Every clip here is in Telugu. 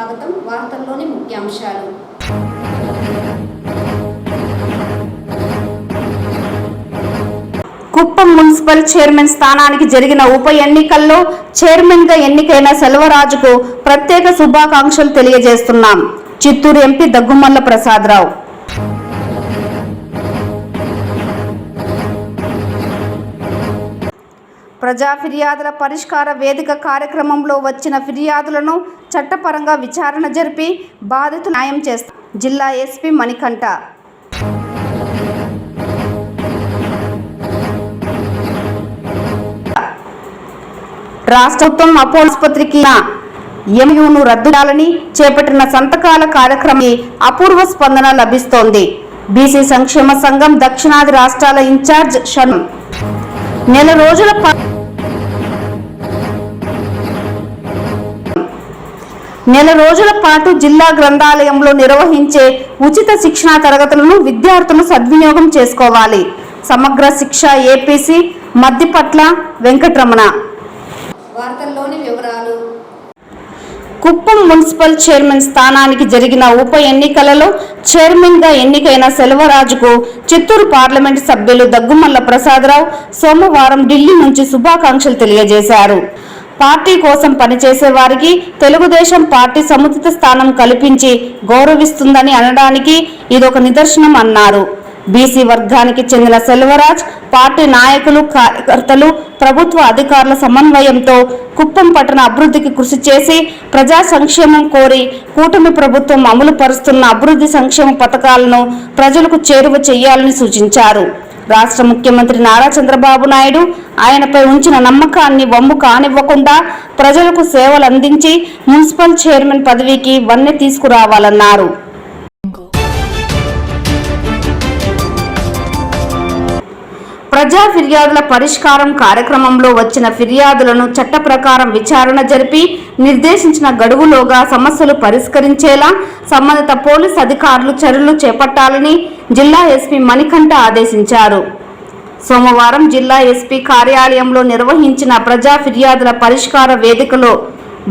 స్వాగతం. వార్తల్లోని ముఖ్యాంశాలు. కుప్పం మున్సిపల్ చైర్మన్ స్థానానికి జరిగిన ఉప ఎన్నికల్లో చైర్మన్ గా ఎన్నికైన సెల్వరాజుకు ప్రత్యేక శుభాకాంక్షలు తెలియజేస్తున్నాం. చిత్తూరు ఎంపీ దగ్గుమల్ల ప్రసాదరావు. ప్రజా ఫిర్యాదుల పరిష్కార వేదిక కార్యక్రమంలో వచ్చిన ఫిర్యాదులను చట్టపరంగా విచారణ జరిపి బాధితులకు న్యాయం చేస్తారు. జిల్లా ఎస్పీ మణికంఠ. రాష్ట్ర ప్రభుత్వం అపోలో ఆసుపత్రికి ఎంయూను రద్దు చేయాలని చేపట్టిన సంతకాల కార్యక్రమానికి అపూర్వ స్పందన లభిస్తోంది. బీసీ సంక్షేమ సంఘం దక్షిణాది రాష్ట్రాల ఇన్ఛార్జ్ నెల రోజుల పాటు జిల్లా గ్రంథాలయంలో నిర్వహించే ఉచిత శిక్షణా తరగతులను విద్యార్థులు సద్వినియోగం చేసుకోవాలి. సమగ్ర శిక్ష ఏపీసీ మద్దిపట్ల వెంకటరమణ. వార్తల్లోని వివరాలు. కుప్పం మున్సిపల్ చైర్మన్ స్థానానికి జరిగిన ఉప ఎన్నికలలో చైర్మన్ గా ఎన్నికైన సెల్వరాజుకు చిత్తూరు పార్లమెంటు సభ్యులు దగ్గుమల్ల ప్రసాదరావు సోమవారం ఢిల్లీ నుంచి శుభాకాంక్షలు తెలియజేశారు. పార్టీ కోసం పనిచేసే వారికి తెలుగుదేశం పార్టీ సముచిత స్థానం కల్పించి గౌరవిస్తుందని అనడానికి ఇదొక నిదర్శనం అన్నారు. బీసీ వర్గానికి చెందిన సెల్వరాజ్ పార్టీ నాయకులు, కార్యకర్తలు, ప్రభుత్వ అధికారుల సమన్వయంతో కుప్పం పట్టణ అభివృద్ధికి కృషి చేసి ప్రజా సంక్షేమం కోరి కూటమి ప్రభుత్వం అమలు పరుస్తున్న అభివృద్ధి సంక్షేమ పథకాలను ప్రజలకు చేరువ చేయాలని సూచించారు. రాష్ట్ర ముఖ్యమంత్రి నారా చంద్రబాబు నాయుడు ఆయనపై ఉంచిన నమ్మకాన్ని వమ్ము కానివ్వకుండా ప్రజలకు సేవలు అందించి మున్సిపల్ చైర్మన్ పదవికి వన్నె తీసుకురావాలన్నారు. ప్రజా ఫిర్యాదుల పరిష్కారం కార్యక్రమంలో వచ్చిన ఫిర్యాదులను చట్ట ప్రకారం విచారణ జరిపి నిర్దేశించిన గడువులోగా సమస్యలు పరిష్కరించేలా సంబంధిత పోలీస్ అధికారులు చర్యలు చేపట్టాలని జిల్లా ఎస్పీ మణికంఠ ఆదేశించారు. సోమవారం జిల్లా ఎస్పీ కార్యాలయంలో నిర్వహించిన ప్రజా ఫిర్యాదుల పరిష్కార వేదికలో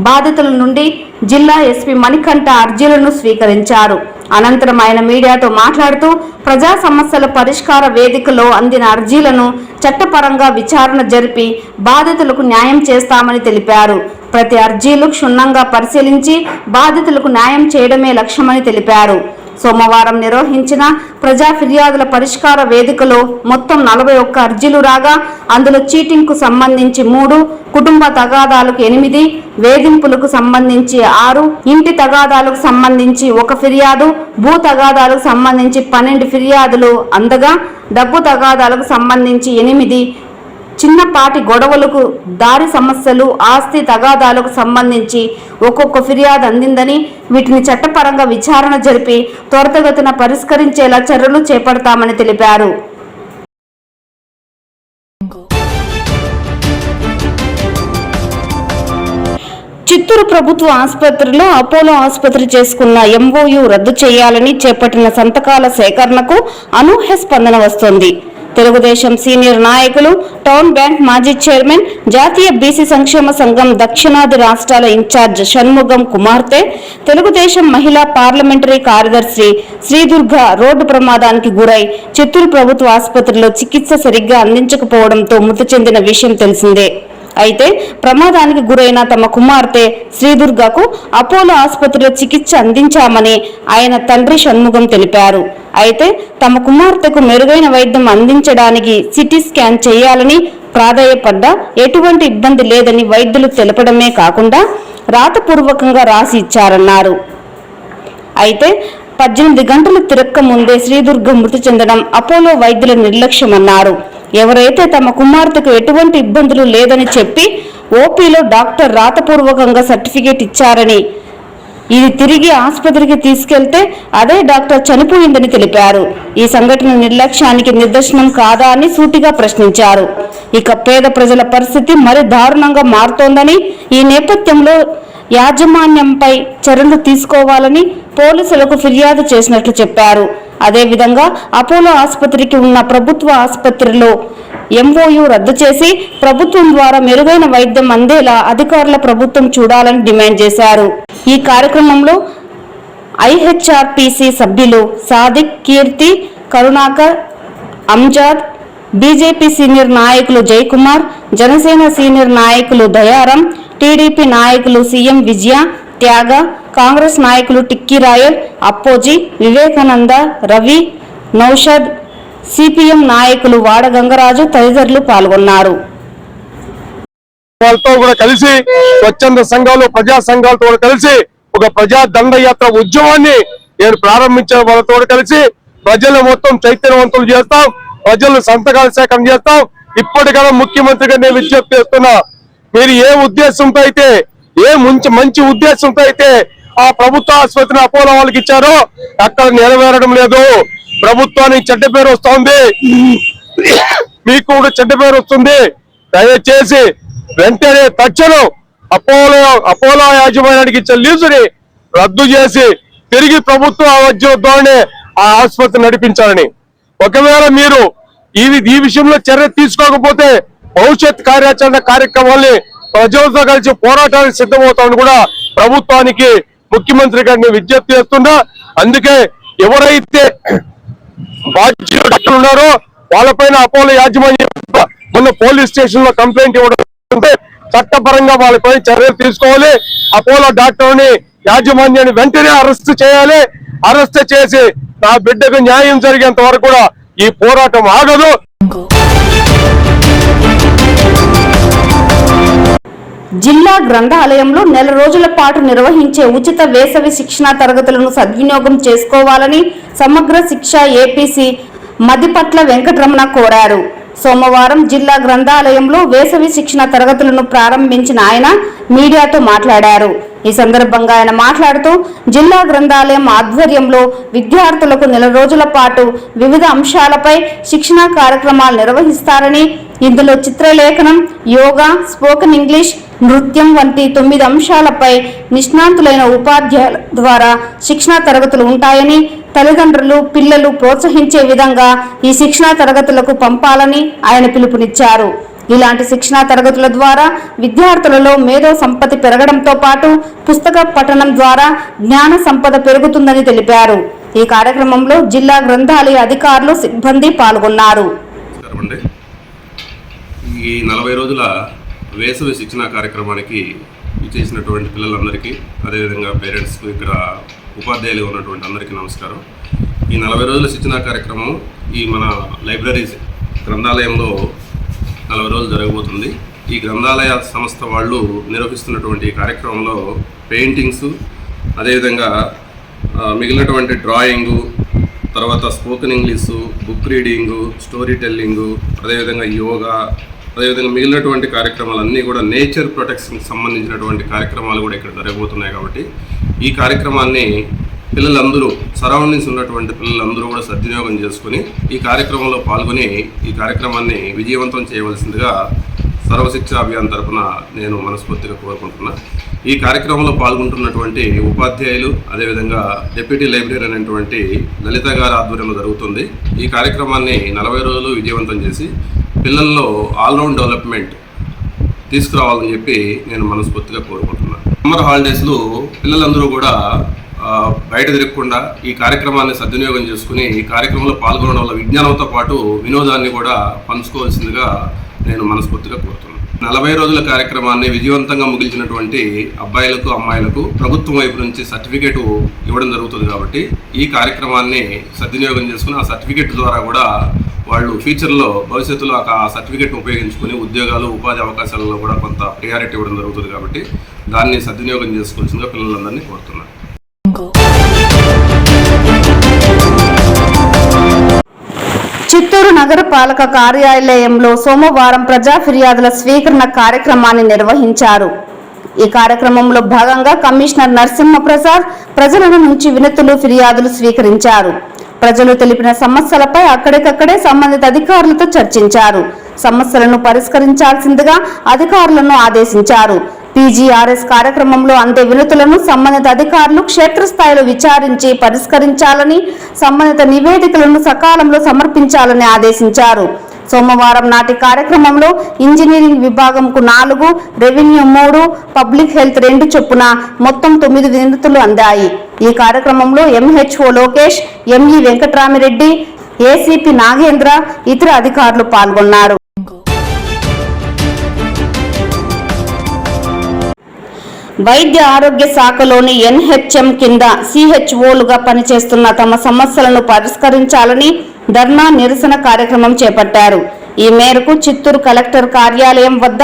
బాధితుల నుండి జిల్లా ఎస్పీ మణికంఠ అర్జీలను స్వీకరించారు. అనంతరం ఆయన మీడియాతో మాట్లాడుతూ ప్రజా సమస్యల పరిష్కార వేదికలో అందిన అర్జీలను చట్టపరంగా విచారణ జరిపి బాధితులకు న్యాయం చేస్తామని తెలిపారు. ప్రతి అర్జీలు క్షుణ్ణంగా పరిశీలించి బాధితులకు న్యాయం చేయడమే లక్ష్యమని తెలిపారు. సోమవారం నిర్వహించిన ప్రజా ఫిర్యాదుల పరిష్కార వేదికలో మొత్తం 41 అర్జీలు రాగా అందులో చీటింగ్కు సంబంధించి 3, కుటుంబ తగాదాలకు 8, వేధింపులకు సంబంధించి 6, ఇంటి తగాదాలకు సంబంధించి 1 ఫిర్యాదు, భూ తగాదాలకు సంబంధించి 12 ఫిర్యాదులు అందగా డబ్బు తగాదాలకు సంబంధించి 8, చిన్నపాటి గొడవలకు, దారి సమస్యలు, ఆస్తి తగాదాలకు సంబంధించి ఒక్కొక్క ఫిర్యాదు అందిందని వీటిని చట్టపరంగా విచారణ జరిపి త్వరితగతిన పరిష్కరించేలా చర్యలు చేపడతామని తెలిపారు. చిత్తూరు ప్రభుత్వ ఆసుపత్రిలో అపోలో ఆసుపత్రి చేసుకున్న ఎంఓయూ రద్దు చేయాలని చేపట్టిన సంతకాల సేకరణకు అనూహ్య స్పందన వస్తోంది. తెలుగుదేశం సీనియర్ నాయకులు, టౌన్ బ్యాంక్ మాజీ చైర్మన్, జాతీయ బీసీ సంక్షేమ సంఘం దక్షిణాది రాష్ట్రాల ఇన్ఛార్జ్ షణ్ముగం కుమార్తె, తెలుగుదేశం మహిళా పార్లమెంటరీ కార్యదర్శి శ్రీదుర్గ రోడ్డు ప్రమాదానికి గురై చిత్తూరు ప్రభుత్వ ఆసుపత్రిలో చికిత్స సరిగ్గా అందించకపోవడంతో మృతి చెందిన విషయం తెలిసిందే. అయితే ప్రమాదానికి గురైన తమ కుమార్తె శ్రీదుర్గకు అపోలో ఆసుపత్రిలో చికిత్స అందించామని ఆయన తండ్రి షణ్ముగం తెలిపారు. అయితే తమ కుమార్తెకు మెరుగైన వైద్యం అందించడానికి సిటీ స్కాన్ చేయాలని ప్రాధాయపడ్డా ఎటువంటి ఇబ్బంది లేదని వైద్యులు తెలపడమే కాకుండా రాతపూర్వకంగా రాసి ఇచ్చారన్నారు. అయితే 18 గంటలు తిరక్క ముందే శ్రీదుర్గ మృతి చెందడం అపోలో వైద్యుల నిర్లక్ష్యమన్నారు. ఎవరైతే తమ కుమార్తెకు ఎటువంటి ఇబ్బందులు లేదని చెప్పి ఓపీలో డాక్టర్ రాతపూర్వకంగా సర్టిఫికేట్ ఇచ్చారని, ఇది తిరిగి ఆసుపత్రికి తీసుకెళ్తే అదే డాక్టర్ చనిపోయిందని తెలిపారు. ఈ సంఘటన నిర్లక్ష్యానికి నిదర్శనం కాదా అని సూటిగా ప్రశ్నించారు. ఇక పేద ప్రజల పరిస్థితి మరి దారుణంగా మారుతోందని, ఈ నేపథ్యంలో యాజమాన్యంపై చర్యలు తీసుకోవాలని పోలీసులకు ఫిర్యాదు చేసినట్లు చెప్పారు. అదేవిధంగా అపోలో ఆసుపత్రికి ఉన్న ప్రభుత్వ ఆసుపత్రిలో ఎంఓయూ రద్దు చేసి ప్రభుత్వం ద్వారా మెరుగైన వైద్యం అందేలా అధికారుల ప్రభుత్వం చూడాలని డిమాండ్ చేశారు. ఈ కార్యక్రమంలో ఐహెచ్ఆర్టీసీ సభ్యులు సాదిక్, కీర్తి, కరుణాకర్, అంజాద్, బీజేపీ సీనియర్ నాయకులు జయకుమార్, జనసేన సీనియర్ నాయకులు దయారం, టీడీపీ నాయకులు సీఎం విజయ, త్యాగ, కాంగ్రెస్ నాయకులు టిక్కీ రాయల్, అప్పోజీ, వివేకానంద, రవి, నౌషద్, సిపిఎం నాయకులు వాడ గంగరాజు తదితరులు పాల్గొన్నారు. వాళ్ళతో కూడా కలిసి స్వచ్ఛంద సంఘాలు, ప్రజా సంఘాలతో కూడా కలిసి ఒక ప్రజా దండయాత్ర ఉద్యమాన్ని నేను ప్రారంభించిన వాళ్ళతో కలిసి ప్రజలు మొత్తం చైతన్యవంతులు చేస్తాం, ప్రజలు సంతకాల సేకరణ చేస్తాం. ఇప్పటికైనా ముఖ్యమంత్రిగా నేను విజ్ఞప్తి చేస్తున్నా, మీరు ఏ ఉద్దేశంతో అయితే, ఏ మంచి ఉద్దేశంతో అయితే ఆ ప్రభుత్వ ఆసుపత్రిని అపోలో వాళ్ళకి ఇచ్చారో అక్కడ నెరవేరడం లేదు. ప్రభుత్వానికి చెడ్డ పేరు వస్తుంది, మీకు కూడా చెడ్డ పేరు వస్తుంది. దయచేసి వెంటనే తక్షణం అపోలో యాజమాన్యానికి ఇచ్చే లీజుని రద్దు చేసి తిరిగి ప్రభుత్వ ఉద్యోగంతోనే ఆ ఆసుపత్రి నడిపించాలని, ఒకవేళ మీరు ఈ విషయంలో చర్య తీసుకోకపోతే భవిష్యత్ కార్యాచరణ కార్యక్రమాల్ని ప్రజలతో కలిసి పోరాటానికి సిద్ధమవుతామని కూడా ప్రభుత్వానికి ముఖ్యమంత్రి గారిని విజ్ఞప్తి చేస్తున్నా. అందుకే ఎవరైతే బాధ్యులు ఉన్నారో వాళ్ళపైన అపోలో యాజమాన్యం మొన్న పోలీస్ స్టేషన్ లో కంప్లైంట్ ఇవ్వడం, చట్టపరంగా వాళ్ళపై చర్యలు తీసుకోవాలి. అపోలో డాక్టర్ని యాజమాన్యాన్ని వెంటనే అరెస్ట్ చేయాలి. అరెస్ట్ చేసి నా బిడ్డకు న్యాయం జరిగేంత వరకు కూడా ఈ పోరాటం ఆగదు. జిల్లా గ్రంథాలయంలో నెల రోజుల పాటు నిర్వహించే ఉచిత వేసవి శిక్షణా తరగతులను సద్వినియోగం చేసుకోవాలని సమగ్ర శిక్ష ఏపీసీ మదిపట్ల వెంకటరమణ కోరారు. సోమవారం జిల్లా గ్రంథాలయంలో వేసవి శిక్షణ తరగతులను ప్రారంభించిన ఆయన మీడియాతో మాట్లాడారు. ఈ సందర్భంగా ఆయన మాట్లాడుతూ జిల్లా గ్రంథాలయం ఆధ్వర్యంలో విద్యార్థులకు నెల రోజుల పాటు వివిధ అంశాలపై శిక్షణా కార్యక్రమాలు నిర్వహిస్తారని, ఇందులో చిత్రలేఖనం, యోగా, స్పోకెన్ ఇంగ్లీష్, నృత్యం వంటి 9 అంశాలపై నిష్ణాతులైన ఉపాధ్యాయుల ద్వారా శిక్షణా తరగతులు ఉంటాయని, తల్లిదండ్రులు, పిల్లలు ప్రోత్సహించే విధంగా ఈ శిక్షణా తరగతులకు పంపాలని ఆయన పిలుపునిచ్చారు. ఇలాంటి శిక్షణా తరగతుల ద్వారా విద్యార్థులలో మేధో సంపత్తి పెరగడంతో పాటు పుస్తక పఠనం ద్వారా జ్ఞాన సంపద పెరుగుతుందని తెలిపారు. ఈ కార్యక్రమంలో జిల్లా గ్రంథాలయ అధికారులు, సిబ్బంది పాల్గొన్నారు. ఈ 40 రోజుల వేసవి శిక్షణ కార్యక్రమానికి ఇచ్చేసినటువంటి పిల్లలందరికీ, అదేవిధంగా పేరెంట్స్కు, ఇక్కడ ఉపాధ్యాయులు ఉన్నటువంటి అందరికీ నమస్కారం. ఈ 40 రోజుల శిక్షణ కార్యక్రమం ఈ మన లైబ్రరీస్ గ్రంథాలయంలో 40 రోజులు జరగబోతుంది. ఈ గ్రంథాలయ సంస్థ వాళ్ళు నిర్వహిస్తున్నటువంటి కార్యక్రమంలో పెయింటింగ్స్, అదేవిధంగా మిగిలినటువంటి డ్రాయింగు, తర్వాత spoken English, book reading, story telling, అదేవిధంగా యోగా, అదేవిధంగా మిగిలినటువంటి కార్యక్రమాలన్నీ కూడా నేచర్ ప్రొటెక్షన్కి సంబంధించినటువంటి కార్యక్రమాలు కూడా ఇక్కడ జరగబోతున్నాయి. కాబట్టి ఈ కార్యక్రమాన్ని పిల్లలందరూ, సరౌండింగ్స్ ఉన్నటువంటి పిల్లలందరూ కూడా సద్వినియోగం చేసుకుని ఈ కార్యక్రమంలో పాల్గొని ఈ కార్యక్రమాన్ని విజయవంతం చేయవలసిందిగా సర్వశిక్ష అభియాన్ తరఫున నేను మనస్ఫూర్తిగా కోరుకుంటున్నా. ఈ కార్యక్రమంలో పాల్గొంటున్నటువంటి ఉపాధ్యాయులు, అదేవిధంగా డిప్యూటీ లైబ్రరీ అనేటువంటి లలిత గారి ఆధ్వర్యంలో జరుగుతుంది. ఈ కార్యక్రమాన్ని 40 రోజులు విజయవంతం చేసి పిల్లల్లో ఆల్రౌండ్ డెవలప్మెంట్ తీసుకురావాలని చెప్పి నేను మనస్ఫూర్తిగా కోరుకుంటున్నాను. సమ్మర్ హాలిడేస్లో పిల్లలందరూ కూడా బయట తిరగకుండా ఈ కార్యక్రమాన్ని సద్వినియోగం చేసుకుని ఈ కార్యక్రమంలో పాల్గొనడం వల్ల విజ్ఞానంతో పాటు వినోదాన్ని కూడా పంచుకోవాల్సిందిగా నేను మనస్ఫూర్తిగా కోరుతున్నాను. 40 రోజుల కార్యక్రమాన్ని విజయవంతంగా ముగించినటువంటి అబ్బాయిలకు, అమ్మాయిలకు ప్రభుత్వం వైపు నుంచి సర్టిఫికేట్ ఇవ్వడం జరుగుతుంది. కాబట్టి ఈ కార్యక్రమాన్ని సద్వినియోగం చేసుకుని ఆ సర్టిఫికేట్ ద్వారా కూడా వాళ్ళు ఫ్యూచర్లో, భవిష్యత్తులో ఆ సర్టిఫికేట్ ఉపయోగించుకుని ఉద్యోగాలు, ఉపాధి అవకాశాలలో కూడా కొంత ప్రియారిటీ ఇవ్వడం జరుగుతుంది. కాబట్టి దాన్ని సద్వినియోగం చేసుకోవాల్సిందిగా పిల్లలందరినీ కోరుతున్నాను. చిత్తూరు నగరపాలక కార్యాలయంలో సోమవారం ప్రజా ఫిర్యాదుల స్వీకరణ కార్యక్రమాన్ని నిర్వహించారు. ఈ కార్యక్రమంలో భాగంగా కమిషనర్ నరసింహప్రసాద్ ప్రజల నుంచి వినతులు, ఫిర్యాదులు స్వీకరించారు. ప్రజలు తెలిపిన సమస్యలపై అక్కడికక్కడే సంబంధిత అధికారులతో చర్చించారు. సమస్యలను పరిష్కరించాల్సిందిగా అధికారులను ఆదేశించారు. పీజీఆర్ఎస్ కార్యక్రమంలో అందే వినతులను సంబంధిత అధికారులు క్షేత్రస్థాయిలో విచారించి పరిష్కరించాలని, సంబంధిత నివేదికలను సకాలంలో సమర్పించాలని ఆదేశించారు. సోమవారం నాటి కార్యక్రమంలో ఇంజనీరింగ్ విభాగంకు 4, రెవెన్యూ 3, పబ్లిక్ హెల్త్ 2 చొప్పున మొత్తం 9 వినతులు అందాయి. ఈ కార్యక్రమంలో MHO Lokesh, ME Venkatramireddy, ACP Nagendra, ఇతర అధికారులు పాల్గొన్నారు. వైద్య ఆరోగ్య శాఖలోని ఎన్హెచ్ఎం కింద సిహెచ్ఓలుగా పనిచేస్తున్న తమ సమస్యలను పరిష్కరించాలని ధర్నా నిరసన కార్యక్రమం చేపట్టారు. ఈ మేరకు చిత్తూరు కలెక్టర్ కార్యాలయం వద్ద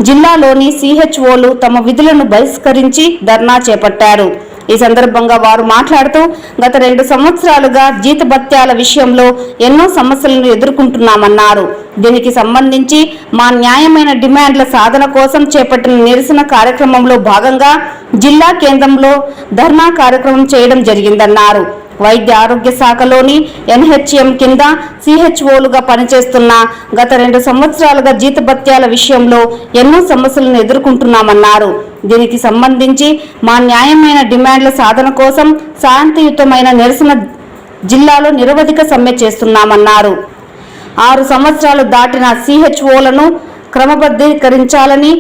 జిల్లాలోని సిహెచ్ఓలు తమ విధులను బహిష్కరించి ధర్నా చేపట్టారు. ఈ సందర్భంగా వారు మాట్లాడుతూ గత 2 సంవత్సరాలుగా జీతభత్యాల విషయంలో ఎన్నో సమస్యలను ఎదుర్కొంటున్నామన్నారు. దీనికి సంబంధించి మా న్యాయమైన డిమాండ్ల సాధన కోసం చేపట్టిన నిరసన కార్యక్రమంలో భాగంగా జిల్లా కేంద్రంలో ధర్నా కార్యక్రమం చేయడం జరిగిందన్నారు. వైద్య ఆరోగ్య శాఖలోని ఎన్హెచ్ఎం కింద సిహెచ్ఓలుగా పనిచేస్తున్న గత 2 సంవత్సరాలుగా జీతభత్యాల విషయంలో ఎన్నో సమస్యలను ఎదుర్కొంటున్నామన్నారు. దీనికి సంబంధించి మా న్యాయమైన డిమాండ్ల సాధన కోసం శాంతియుతమైన నిరసన జిల్లాలో నిరవధిక సమ్మె చేస్తున్నామన్నారు. 6 సంవత్సరాలు దాటిన సిహెచ్ఓలను క్రమబద్ధీకరించాలని,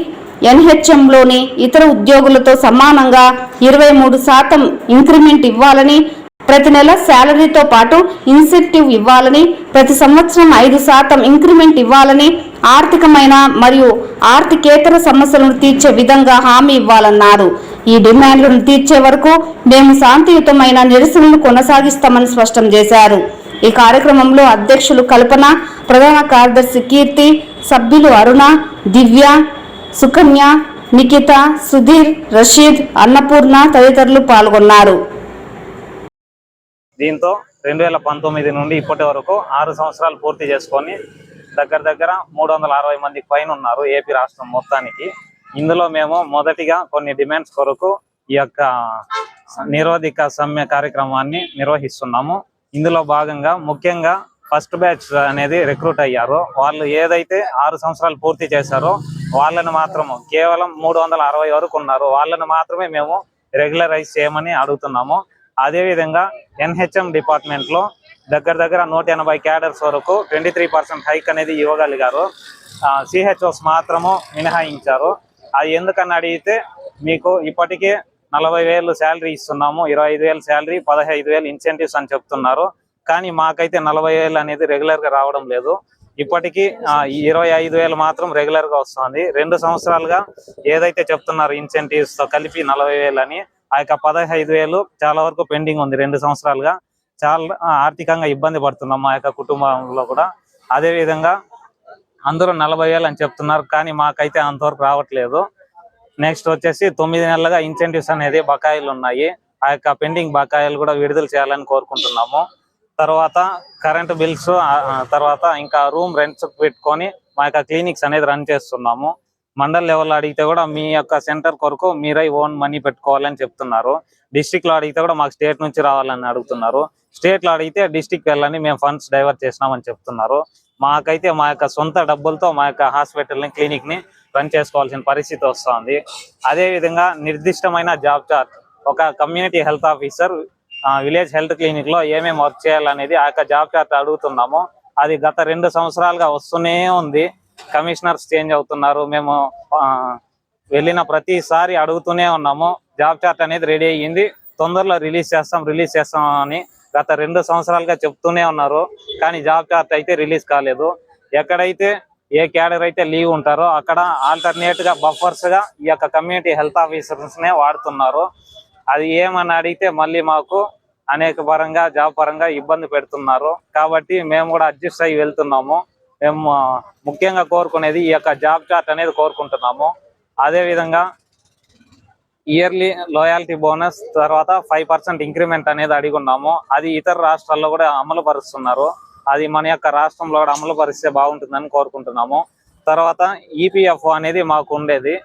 ఎన్హెచ్ఎంలోని ఇతర ఉద్యోగులతో సమానంగా 23% ఇంక్రిమెంట్ ఇవ్వాలని, ప్రతి నెల శాలరీతో పాటు ఇన్సెంటివ్ ఇవ్వాలని, ప్రతి సంవత్సరం 5% ఇంక్రిమెంట్ ఇవ్వాలని, ఆర్థికమైన మరియు ఆర్థికేతర సమస్యలను తీర్చే విధంగా హామీ ఇవ్వాలన్నారు. ఈ డిమాండ్లను తీర్చే వరకు మేము శాంతియుతమైన నిరసనలు కొనసాగిస్తామని స్పష్టం చేశారు. ఈ కార్యక్రమంలో అధ్యక్షులు కల్పన, ప్రధాన కార్యదర్శి కీర్తి, సభ్యులు అరుణ, దివ్య, సుకన్య, నిఖిత, సుధీర్, రషీద్, అన్నపూర్ణ తదితరులు పాల్గొన్నారు. దీంతో 2019 నుండి ఇప్పటి వరకు 6 సంవత్సరాలు పూర్తి చేసుకొని దగ్గర 360 మందికి పైన ఉన్నారు ఏపీ రాష్ట్రం మొత్తానికి. ఇందులో మేము మొదటిగా కొన్ని డిమాండ్స్ కొరకు ఈ యొక్క నిరోధిక సమ్మె కార్యక్రమాన్ని నిర్వహిస్తున్నాము. ఇందులో భాగంగా ముఖ్యంగా ఫస్ట్ బ్యాచ్ అనేది రిక్రూట్ అయ్యారో వాళ్ళు ఏదైతే 6 సంవత్సరాలు పూర్తి చేశారో వాళ్ళని మాత్రము కేవలం 360 వరకు ఉన్నారు, వాళ్ళని మాత్రమే మేము రెగ్యులరైజ్ చేయమని అడుగుతున్నాము. అదేవిధంగా ఎన్హెచ్ఎం డిపార్ట్మెంట్లో దగ్గర 180 క్యాడర్స్ వరకు 23% హైక్ అనేది ఇవ్వగలిగారు. సిహెచ్ఓస్ మాత్రము మినహాయించారు. అది ఎందుకని అడిగితే మీకు ఇప్పటికే 40,000 శాలరీ ఇస్తున్నాము, 25,000 శాలరీ, 15,000 ఇన్సెంటివ్స్ అని చెప్తున్నారు. కానీ మాకైతే 40,000 అనేది రెగ్యులర్గా రావడం లేదు. ఇప్పటికీ 25,000 మాత్రం రెగ్యులర్గా వస్తుంది. 2 సంవత్సరాలుగా ఏదైతే చెప్తున్నారు ఇన్సెంటివ్స్తో కలిపి 40,000 అని, ఆ యొక్క 15,000 చాలా వరకు పెండింగ్ ఉంది. 2 సంవత్సరాలుగా చాలా ఆర్థికంగా ఇబ్బంది పడుతున్నాం మా యొక్క కుటుంబంలో కూడా. అదేవిధంగా అందరూ 40,000 అని చెప్తున్నారు, కానీ మాకైతే అంతవరకు రావట్లేదు. నెక్స్ట్ వచ్చేసి 9 నెలలుగా ఇన్సెంటివ్స్ అనేది బకాయిలు ఉన్నాయి. ఆ యొక్క పెండింగ్ బకాయిలు కూడా విడుదల చేయాలని కోరుకుంటున్నాము. తర్వాత కరెంటు బిల్స్, తర్వాత ఇంకా రూమ్ రెంట్స్ పెట్టుకొని మా యొక్క క్లినిక్స్ అనేది రన్ చేస్తున్నాము. మండల్ లెవెల్లో అడిగితే కూడా మీ యొక్క సెంటర్ కొరకు మీరై ఓన్ మనీ పెట్టుకోవాలని చెప్తున్నారు. డిస్ట్రిక్ట్ లో అడిగితే కూడా మాకు స్టేట్ నుంచి రావాలని అడుగుతున్నారు. స్టేట్ లో అడిగితే డిస్ట్రిక్ట్ వెళ్ళని మేము ఫండ్స్ డైవర్ట్ చేసినామని చెప్తున్నారు. మాకైతే మా యొక్క సొంత డబ్బులతో మా యొక్క హాస్పిటల్ని, క్లినిక్ ని రన్ చేసుకోవాల్సిన పరిస్థితి వస్తుంది. అదేవిధంగా నిర్దిష్టమైన జాబ్ చార్ట్, ఒక community health officer village health clinic లో ఏమేమి వర్క్ చేయాలనేది ఆ యొక్క జాబ్ చార్ట్ అడుగుతున్నాము. అది గత 2 సంవత్సరాలుగా వస్తూనే ఉంది. కమిషనర్స్ చేంజ్ అవుతున్నారు. మేము వెళ్ళిన ప్రతిసారి అడుగుతూనే ఉన్నాము. జాబ్ చార్ట్ అనేది రెడీ అయ్యింది, తొందరలో రిలీజ్ చేస్తాం అని గత 2 సంవత్సరాలుగా చెప్తూనే ఉన్నారు. కానీ జాబ్ చార్ట్ అయితే రిలీజ్ కాలేదు. ఎక్కడైతే ఏ క్యాడర్ అయితే లీవ్ ఉంటారో అక్కడ ఆల్టర్నేట్ గా బఫర్స్ గా ఈ యొక్క కమ్యూనిటీ హెల్త్ ఆఫీసర్స్ నే వాడుతున్నారు. అది ఏమని అడిగితే మళ్ళీ మాకు అనేక పరంగా జాబ్ పరంగా ఇబ్బంది పెడుతున్నారు. కాబట్టి మేము కూడా అడ్జస్ట్ అయ్యి వెళ్తున్నాము. మేము ముఖ్యంగా కోరుకునేది ఈ యొక్క జాబ్ చార్ట్ అనేది కోరుకుంటున్నాము. అదేవిధంగా ఇయర్లీ లాయల్టీ బోనస్, తర్వాత 5% ఇంక్రిమెంట్ అనేది అడిగి ఉన్నాము. అది ఇతర రాష్ట్రాల్లో కూడా అమలు పరుస్తున్నారు. అది మన యొక్క రాష్ట్రంలో కూడా అమలు పరిస్తే బాగుంటుందని కోరుకుంటున్నాము. తర్వాత ఈపీఎఫ్ అనేది మాకు ఉండేది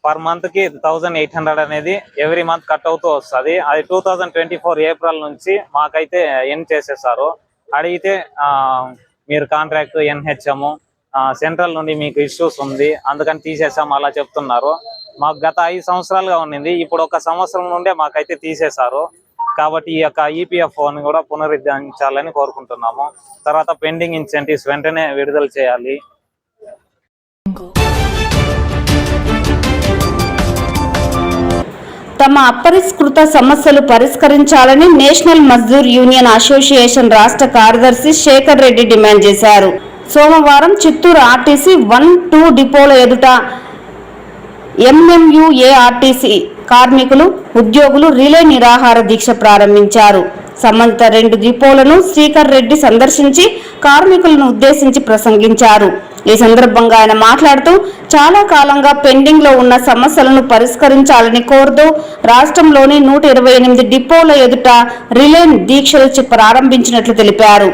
పర్ మంత్ కి 1,800 అనేది ఎవ్రీ మంత్ కట్ అవుతూ వస్తుంది. అది 2024 ఏప్రిల్ నుంచి మాకైతే ఎండ్ చేసేసారు. అడిగితే మీరు కాంట్రాక్ట్ ఎన్హెచ్ఎం సెంట్రల్ నుండి మీకు ఇష్యూస్ ఉంది అందుకని తీసేసాం అలా చెప్తున్నారు. మాకు గత 5 సంవత్సరాలుగా ఉండింది, ఇప్పుడు 1 సంవత్సరం నుండే మాకైతే తీసేశారు. కాబట్టి ఈ యొక్క ఈపీఎఫ్ఓని కూడా పునరుద్ధరించాలని కోరుకుంటున్నాము. తర్వాత పెండింగ్ ఇన్సెంటివ్స్ వెంటనే విడుదల చేయాలి. తమ అపరిష్కృత సమస్యలు పరిష్కరించాలని నేషనల్ మజ్దూర్ యూనియన్ అసోసియేషన్ రాష్ట్ర కార్యదర్శి శేఖర్ రెడ్డి డిమాండ్ చేశారు. సోమవారం చిత్తూరు ఆర్టీసీ 1-2 డిపోల ఎదుట ఎంఎంయుఏఆర్టీసీ కార్మికులు, ఉద్యోగులు రిలే నిరాహార దీక్ష ప్రారంభించారు. సంబంధిత 2 డిపోలను శ్రీకర్ రెడ్డి సందర్శించి కార్మికులను ఉద్దేశించి ప్రసంగించారు. ఈ సందర్భంగా ఆయన మాట్లాడుతూ చాలా కాలంగా పెండింగ్ లో ఉన్న సమస్యలను పరిష్కరించాలని కోరుతూ రాష్ట్రంలోని 128 డిపోల ఎదుట రిలే దీక్షలు ప్రారంభించినట్లు తెలిపారు.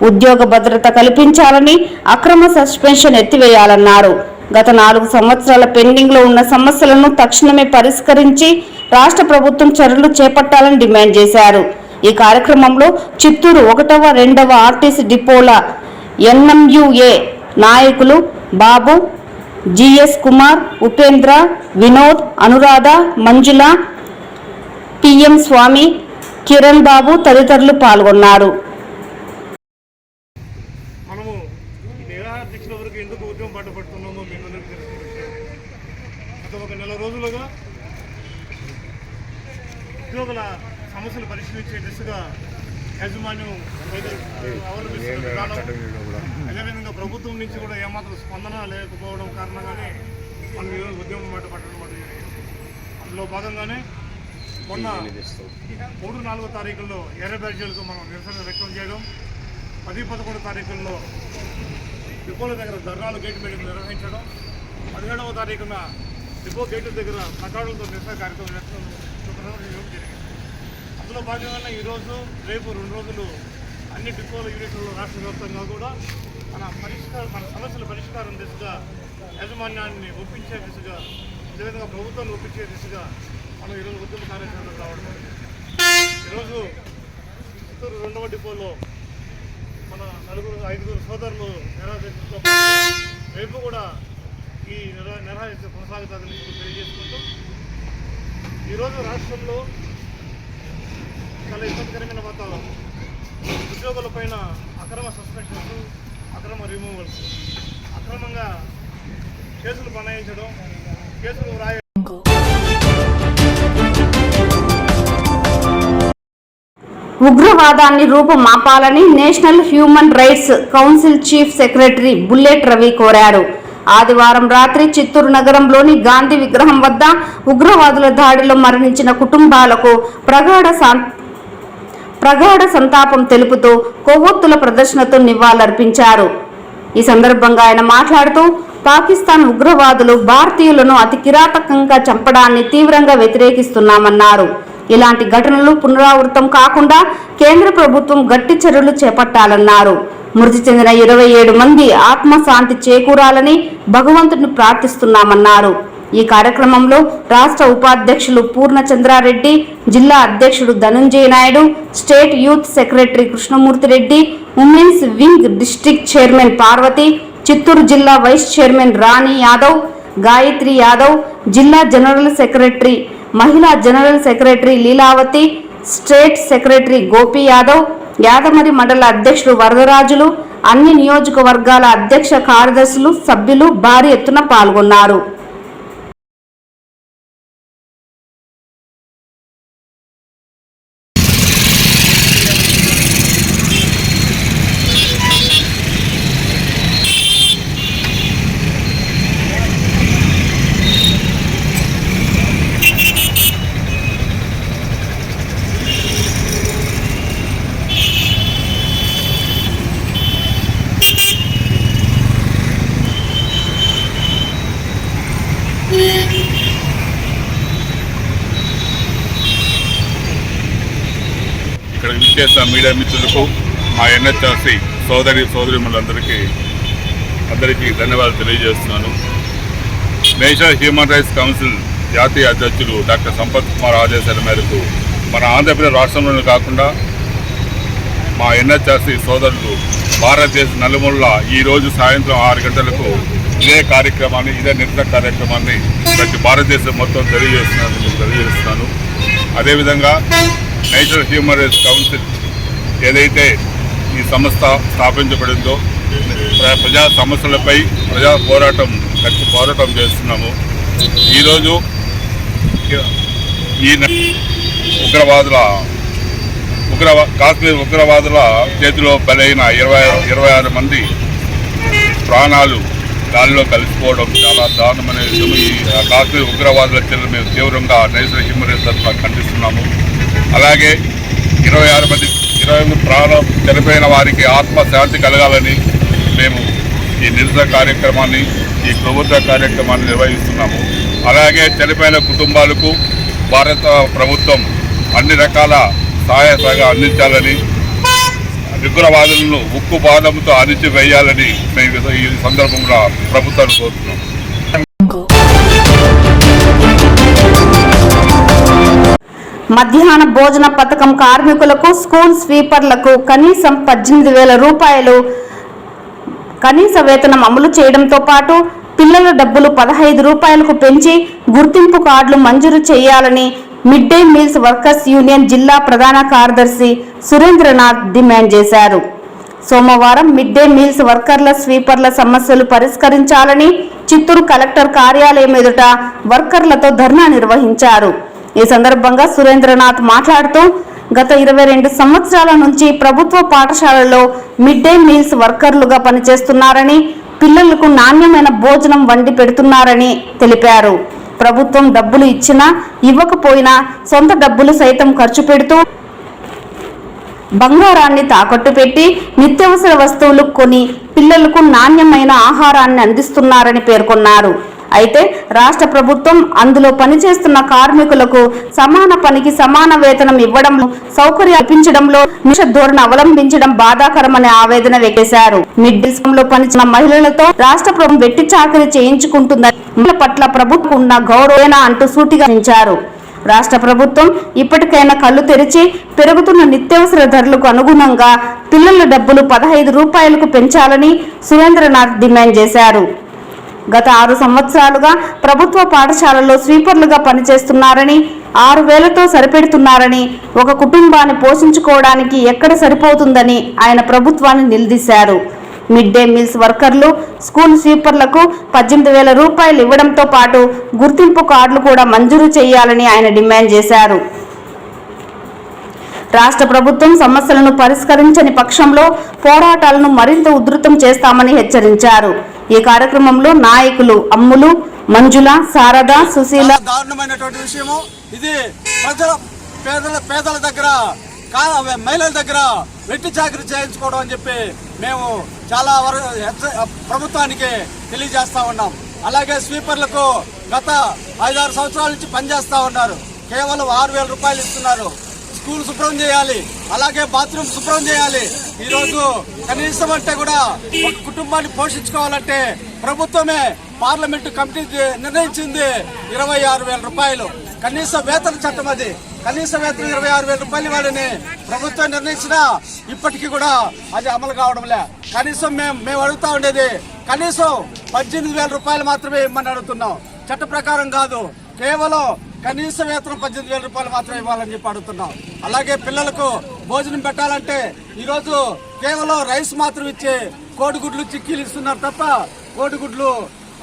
ఉద్యోగ భద్రత కల్పించాలని, అక్రమ సస్పెన్షన్ ఎత్తివేయాలన్నారు. గత 4 సంవత్సరాల పెండింగ్ లో ఉన్న సమస్యలను తక్షణమే పరిష్కరించి రాష్ట్ర ప్రభుత్వం చర్యలు చేపట్టాలని డిమాండ్ చేశారు. ఈ కార్యక్రమంలో చిత్తూరు 1వ, 2వ ఆర్టీసీ డిపోల ఎన్ఎంయుఏ నాయకులు బాబు, జిఎస్ కుమార్, ఉపేంద్ర, వినోద్, అనురాధ, మంజుల, పిఎం స్వామి, కిరణ్ బాబు తదితరులు పాల్గొన్నారు. మనము ఈ నిరాహార దీక్షల వరకు ఎందుకు ఉద్యమం పట్టుబడుతున్నామో మీ అందరికీ తెలిసిన విషయం. గత ఒక నెల రోజులుగా ఉద్యోగుల సమస్యలు పరిశీలించే దిశగా యాజమాన్యం అవలంబిస్తున్న విధానం, అదేవిధంగా ప్రభుత్వం నుంచి కూడా ఏమాత్రం స్పందన లేకపోవడం కారణంగానే మనం ఈరోజు ఉద్యమం పట్టడం జరిగింది. అందులో భాగంగానే మొన్న 3-4 తారీఖుల్లో ఎర్ర బ్యాడ్జీలకు మనం నిరసన వ్యక్తం చేయడం, 10-11 తారీఖుల్లో డిపోల దగ్గర ధర్నాలు గేటు మీటింగ్ నిర్వహించడం, 17వ తారీఖున డిపో గేట్ల దగ్గర ప్లకార్డులతో నిరసన కార్యక్రమం నిర్వహించడం జరిగింది. అందులో భాగంగానే ఈరోజు, రేపు 2 రోజులు అన్ని డిపోల యూనిట్లలో రాష్ట్ర వ్యాప్తంగా కూడా మన సమస్యల పరిష్కారం దిశగా, యాజమాన్యాన్ని ఒప్పించే దిశగా, అదేవిధంగా ప్రభుత్వాన్ని ఒప్పించే దిశగా మనం ఈరోజు ఉద్యమ కార్యాచరణ రావడం. ఈరోజు చిత్తూరు 2వ డిపోలో మన 4-5 సోదరులు నిరాదీక్షతో రేపు కూడా ఈ నిరాదీక్ష కొనసాగుతుందని తెలియజేసుకుంటూ, ఈరోజు రాష్ట్రంలో చాలా ఇబ్బందికరమైన వాతావరణం, ఉద్యోగులపైన అక్రమ సస్పెన్షన్స్, అక్రమ రిమూవల్స్, అక్రమంగా కేసులు బనాయించడం, కేసులు ఉగ్రవాదాన్ని రూపుమాపాలని national human rights council chief secretary bullet Ravi కోరారు. ఆదివారం రాత్రి చిత్తూరు నగరంలోని గాంధీ విగ్రహం వద్ద ఉగ్రవాదుల దాడిలో మరణించిన కుటుంబాలకు ప్రగాఢ సంతాపం తెలుపుతూ కొవ్వొత్తుల ప్రదర్శనతో నివాళులర్పించారు. ఈ సందర్భంగా ఆయన మాట్లాడుతూ పాకిస్తాన్ ఉగ్రవాదులు భారతీయులను అతి కిరాతకంగా చంపడాన్ని తీవ్రంగా వ్యతిరేకిస్తున్నామన్నారు. ఇలాంటి ఘటనలు పునరావృతం కాకుండా కేంద్ర ప్రభుత్వం గట్టి చర్యలు చేపట్టాలన్నారు. మృతి చెందిన 27 మంది ఆత్మశాంతి చేకూరాలని భగవంతుని ప్రార్థిస్తున్నామన్నారు. ఈ కార్యక్రమంలో రాష్ట్ర ఉపాధ్యక్షులు పూర్ణచంద్రారెడ్డి, జిల్లా అధ్యక్షుడు Dhananjaya Naidu, state youth secretary Krishnamurthyreddy, women's wing district chairman Parvathi, Chittoor జిల్లా వైస్ చైర్మన్ రాణి యాదవ్, గాయత్రి యాదవ్, జిల్లా జనరల్ సెక్రటరీ, మహిళా general secretary Leelavathi, state secretary Gopi Yadav, Yadamari mandal అధ్యక్షుడు వరదరాజులు, అన్ని నియోజకవర్గాల అధ్యక్ష కార్యదర్శులు, సభ్యులు భారీ ఎత్తున పాల్గొన్నారు. ఇక్కడ విచ్చేసిన మీడియా మిత్రులకు, మా ఎన్హెచ్ఆర్సీ సోదరిమణులందరికీ ధన్యవాదాలు తెలియజేస్తున్నాను. నేషనల్ హ్యూమన్ రైట్స్ కౌన్సిల్ జాతీయ అధ్యక్షులు డాక్టర్ సంపత్ కుమార్ ఆదేశాల మేరకు మన ఆంధ్రప్రదేశ్ రాష్ట్రంలోనే కాకుండా మా ఎన్హెచ్ఆర్సీ సోదరులు భారతదేశ నలుమూలల ఈరోజు సాయంత్రం 6 గంటలకు ఇదే నిరసన కార్యక్రమాన్ని ప్రతి భారతదేశం మొత్తం తెలియజేస్తున్నాను. అదేవిధంగా నేషనల్ హ్యూమన్ రైట్స్ కౌన్సిల్ ఏదైతే ఈ సంస్థ స్థాపించబడిందో ప్రజా సమస్యలపై పోరాటం చేస్తున్నాము. ఈరోజు ఈ కాశ్మీర్ ఉగ్రవాదుల చేతిలో బలైన 26 మంది ప్రాణాలు గాలిలో కలిసిపోవడం చాలా దారుణమైన విషయం. ఈ కాశ్మీర్ ఉగ్రవాదుల చర్యలు మేము తీవ్రంగా నేషనల్ హ్యూమన్ రైట్స్ తరఫున ఖండిస్తున్నాము. అలాగే 20 ప్రాణం చనిపోయిన వారికి ఆత్మశాంతి కలగాలని మేము ఈ నిరసన కార్యక్రమాన్ని, ఈ ప్రభుత్వ కార్యక్రమాన్ని నిర్వహిస్తున్నాము. అలాగే చనిపోయిన కుటుంబాలకు భారత ప్రభుత్వం అన్ని రకాల సహాయ సహకారం అందించాలని, ఉగ్రవాదులను ఉక్కు బాధంతో అణిచివేయాలని మేము ఈ సందర్భంగా ప్రభుత్వాన్ని కోరుతున్నాం. మధ్యాహ్న భోజన పథకం కార్మికులకు, స్కూల్ స్వీపర్లకు కనీసం 18,000 రూపాయలు కనీస వేతనం అమలు చేయడంతో పాటు పిల్లల డబ్బులు 15 రూపాయలకు పెంచి గుర్తింపు కార్డులు మంజూరు చేయాలని mid day meals workers union జిల్లా ప్రధాన కార్యదర్శి సురేంద్రనాథ్ డిమాండ్ చేశారు. సోమవారం మిడ్ డే మీల్స్ వర్కర్ల, స్వీపర్ల సమస్యలు పరిష్కరించాలని చిత్తూరు కలెక్టర్ కార్యాలయం ఎదుట వర్కర్లతో ధర్నా నిర్వహించారు. ఈ సందర్భంగా సురేంద్రనాథ్ మాట్లాడుతూ గత 22 సంవత్సరాల నుంచి ప్రభుత్వ పాఠశాలల్లో మిడ్ డే మీల్స్ వర్కర్లుగా పనిచేస్తున్నారని, పిల్లలకు నాణ్యమైన భోజనం వండి పెడుతున్నారని తెలిపారు. ప్రభుత్వం డబ్బులు ఇచ్చినా ఇవ్వకపోయినా సొంత డబ్బులు సైతం ఖర్చు పెడుతూ బంగారాన్ని తాకట్టు పెట్టి నిత్యావసర వస్తువులు కొని పిల్లలకు నాణ్యమైన ఆహారాన్ని అందిస్తున్నారని పేర్కొన్నారు. అయితే రాష్ట్ర ప్రభుత్వం అందులో పనిచేస్తున్న కార్మికులకు సమాన పనికి సమాన వేతనం ఇవ్వడంలో సౌకర్యం కల్పించడంలో నిష ధోరణి అవలంబించడం బాధాకరమని ఆవేదన వ్యక్తేశారు. మిడ్ డే లో పనిచేసిన మహిళలతో రాష్ట్ర ప్రభుత్వం వెట్టి చాకరీ చేయించుకుంటుందని, మహిళల పట్ల ప్రభుత్వం ఉన్న గౌరవేనా అంటూ సూటిగా నిలిచారు. రాష్ట్ర ప్రభుత్వం ఇప్పటికైనా కళ్ళు తెరిచి పెరుగుతున్న నిత్యావసర ధరలకు అనుగుణంగా పిల్లల డబ్బులు 15 రూపాయలకు పెంచాలని సురేంద్రనాథ్ డిమాండ్ చేశారు. గత 6 సంవత్సరాలుగా ప్రభుత్వ పాఠశాలల్లో స్వీపర్లుగా పనిచేస్తున్నారని, 6,000తో సరిపెడుతున్నారని, ఒక కుటుంబాన్ని పోషించుకోవడానికి ఎక్కడ సరిపోతుందని ఆయన ప్రభుత్వాన్ని నిలదీశారు. మిడ్ డే మీల్స్ వర్కర్లు, స్కూల్ స్వీపర్లకు 18,000 రూపాయలు ఇవ్వడంతో పాటు గుర్తింపు కార్డులు కూడా మంజూరు చేయాలని ఆయన డిమాండ్ చేశారు. రాష్ట్ర ప్రభుత్వం సమస్యలను పరిష్కరించని పక్షంలో పోరాటాలను మరింత ఉధృతం చేస్తామని హెచ్చరించారు. ఈ కార్యక్రమంలో నాయకులు అమ్ములు, మంజుల, శారద, సుశీల. దారుణమైనటువంటి విషయము ఇది. పేదల దగ్గర, మహిళల దగ్గర వెట్టి చాకరీ చేయించుకోవడం అని చెప్పి మేము చాలా ప్రభుత్వానికి తెలియజేస్తా ఉన్నాం. అలాగే స్వీపర్లకు గత 5-6 సంవత్సరాల నుంచి పనిచేస్తా ఉన్నారు. కేవలం 6,000 రూపాయలు ఇస్తున్నారు. స్కూల్ శుభ్రం చేయాలి, అలాగే బాత్రూమ్ శుభ్రం చేయాలి. ఈరోజు కనీసం అంటే కూడా ఒక కుటుంబాన్ని పోషించుకోవాలంటే ప్రభుత్వమే పార్లమెంటు కమిటీ నిర్ణయించింది 26,000 రూపాయలు కనీస వేతన చట్టం. అది కనీస వేతనం 26,000 రూపాయలు ఇవ్వాలని ప్రభుత్వం నిర్ణయించినా ఇప్పటికీ కూడా అది అమలు కావడంలే. కనీసం మేము అడుగుతా ఉండేది కనీసం 18,000 రూపాయలు మాత్రమే ఇవ్వమని అడుగుతున్నాం. చట్ట ప్రకారం కాదు, కేవలం కనీస వేతనం 18,000 రూపాయలు మాత్రమే ఇవ్వాలని చెప్పి అడుగుతున్నాం. అలాగే పిల్లలకు భోజనం పెట్టాలంటే ఈరోజు కేవలం రైస్ మాత్రం ఇచ్చి కోడిగుడ్లు, చిక్కీలు ఇస్తున్నారు తప్ప కోడిగుడ్లు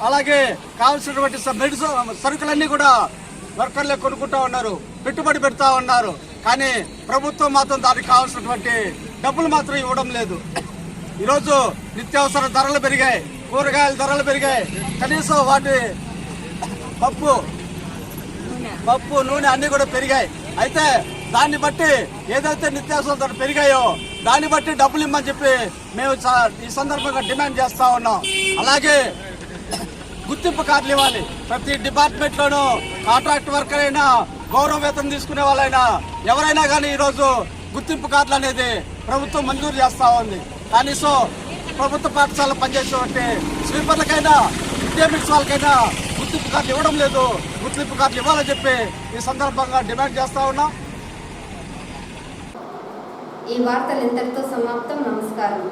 అలాగే కావాల్సినటువంటి సరుకులన్నీ కూడా వర్కర్లే కొనుక్కుంటా ఉన్నారు, పెట్టుబడి పెడతా ఉన్నారు. కానీ ప్రభుత్వం మాత్రం దానికి కావాల్సినటువంటి డబ్బులు మాత్రం ఇవ్వడం లేదు. ఈరోజు నిత్యావసర ధరలు పెరిగాయి, కూరగాయల ధరలు పెరిగాయి, కనీసం వాటి పప్పు, నూనె అన్ని కూడా పెరిగాయి. అయితే దాన్ని బట్టి ఏదైతే నిత్యావసర ధరలు పెరిగాయో దాన్ని బట్టి డబ్బులు ఇమ్మని చెప్పి మేము ఈ సందర్భంగా డిమాండ్ చేస్తా ఉన్నాం. అలాగే గుర్తింపు కార్డులు ఇవ్వాలి. ప్రతి డిపార్ట్మెంట్లోనూ కాంట్రాక్ట్ వర్కర్ అయినా, గౌరవ వేతనం తీసుకునే వాళ్ళైనా, ఎవరైనా కానీ ఈరోజు గుర్తింపు కార్డులు అనేది ప్రభుత్వం మంజూరు చేస్తూ ఉంది. కనీసం ప్రభుత్వ పాఠశాలలో పనిచేసేటువంటి స్వీపర్లకైనా, విద్యార్థి వాళ్ళకైనా గుర్తింపు కార్డులు ఇవ్వడం లేదు. గుర్తింపు కార్డులు ఇవ్వాలని చెప్పి ఈ సందర్భంగా డిమాండ్ చేస్తా ఉన్నాం. ఈ వార్తలు ఇంతటితో సమాప్తం. నమస్కారం.